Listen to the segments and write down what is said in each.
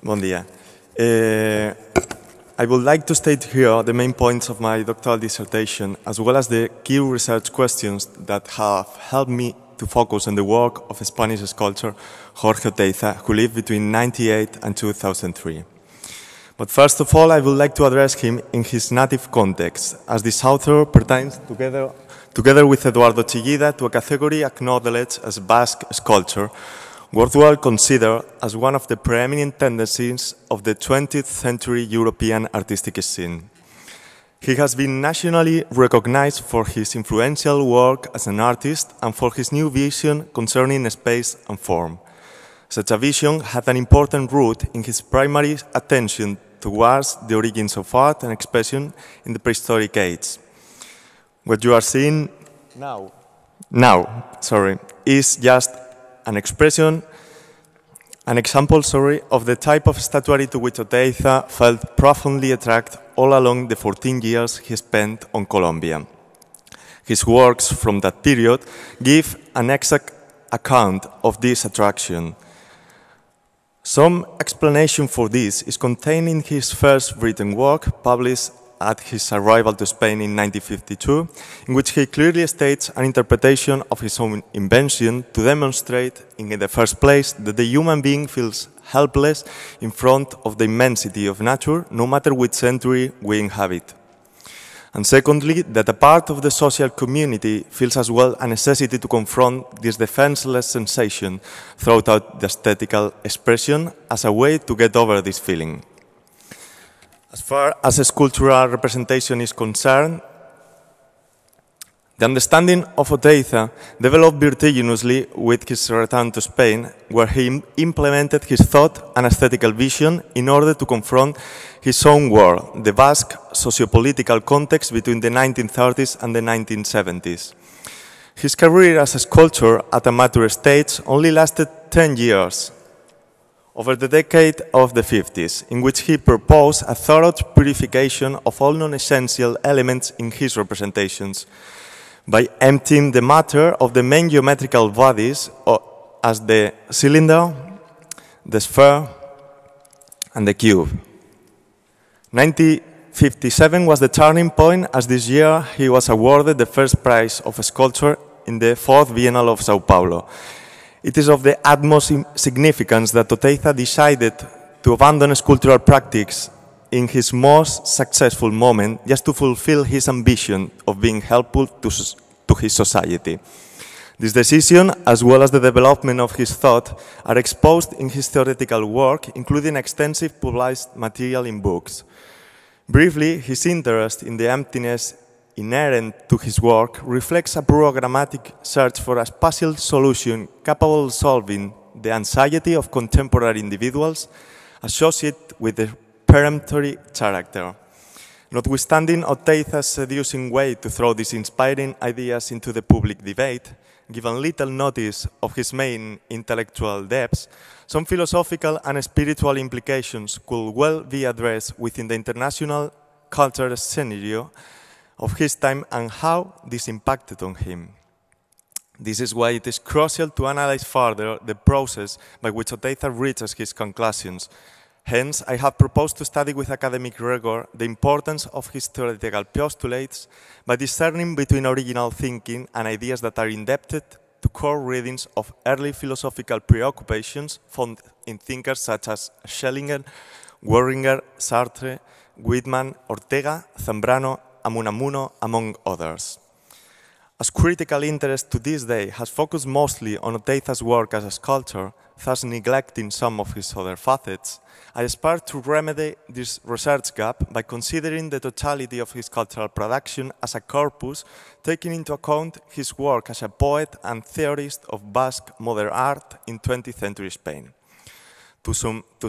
Bon dia. I would like to state here the main points of my doctoral dissertation, as well as the key research questions that have helped me to focus on the work of a Spanish sculptor, Jorge Oteiza, who lived between 1998 and 2003. But first of all, I would like to address him in his native context, as this author pertains together with Eduardo Chillida to a category acknowledged as Basque sculpture, worthwhile considered as one of the preeminent tendencies of the 20th century European artistic scene. He has been nationally recognized for his influential work as an artist and for his new vision concerning space and form. Such a vision had an important root in his primary attention towards the origins of art and expression in the prehistoric age. What you are seeing now is just an example of the type of statuary to which Oteiza felt profoundly attracted all along the 14 years he spent on Colombia. His works from that period give an exact account of this attraction. Some explanation for this is contained in his first written work, published at his arrival to Spain in 1952, in which he clearly states an interpretation of his own invention to demonstrate, in the first place, that the human being feels helpless in front of the immensity of nature, no matter which century we inhabit. And secondly, that a part of the social community feels as well a necessity to confront this defenseless sensation throughout the aesthetical expression as a way to get over this feeling. As far as a sculptural representation is concerned, the understanding of Oteiza developed vertiginously with his return to Spain, where he implemented his thought and aesthetical vision in order to confront his own world, the Basque sociopolitical context between the 1930s and the 1970s. His career as a sculptor at a mature stage only lasted 10 years, over the decade of the 50s, in which he proposed a thorough purification of all non-essential elements in his representations, by emptying the matter of the main geometrical bodies as the cylinder, the sphere, and the cube. 1957 was the turning point, as this year he was awarded the first prize of sculpture in the 4th Biennale of Sao Paulo. It is of the utmost significance that Oteiza decided to abandon sculptural practice in his most successful moment just to fulfill his ambition of being helpful to his society. This decision, as well as the development of his thought, are exposed in his theoretical work, including extensive published material in books. Briefly, his interest in the emptiness inherent to his work reflects a programmatic search for a spatial solution capable of solving the anxiety of contemporary individuals associated with the peremptory character. Notwithstanding Oteiza's seducing way to throw these inspiring ideas into the public debate, given little notice of his main intellectual depths, some philosophical and spiritual implications could well be addressed within the international cultural scenario of his time and how this impacted on him. This is why it is crucial to analyze further the process by which Oteiza reaches his conclusions. Hence, I have proposed to study with academic rigor the importance of his theoretical postulates by discerning between original thinking and ideas that are indebted to core readings of early philosophical preoccupations found in thinkers such as Schellinger, Worringer, Sartre, Whitman, Ortega, Zambrano, Unamuno, among others. As critical interest to this day has focused mostly on Oteiza's work as a sculptor, thus neglecting some of his other facets, I aspire to remedy this research gap by considering the totality of his cultural production as a corpus, taking into account his work as a poet and theorist of Basque modern art in 20th century Spain. To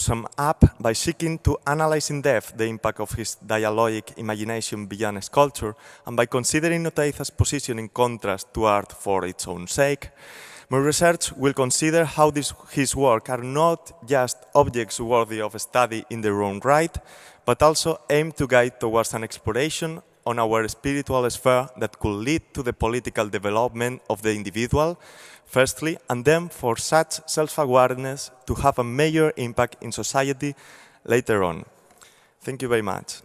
sum up, by seeking to analyze in depth the impact of his dialogic imagination beyond sculpture, and by considering Oteiza's position in contrast to art for its own sake, my research will consider how his work are not just objects worthy of study in their own right, but also aim to guide towards an exploration on our spiritual sphere that could lead to the political development of the individual, firstly, and then for such self-awareness to have a major impact in society later on. Thank you very much.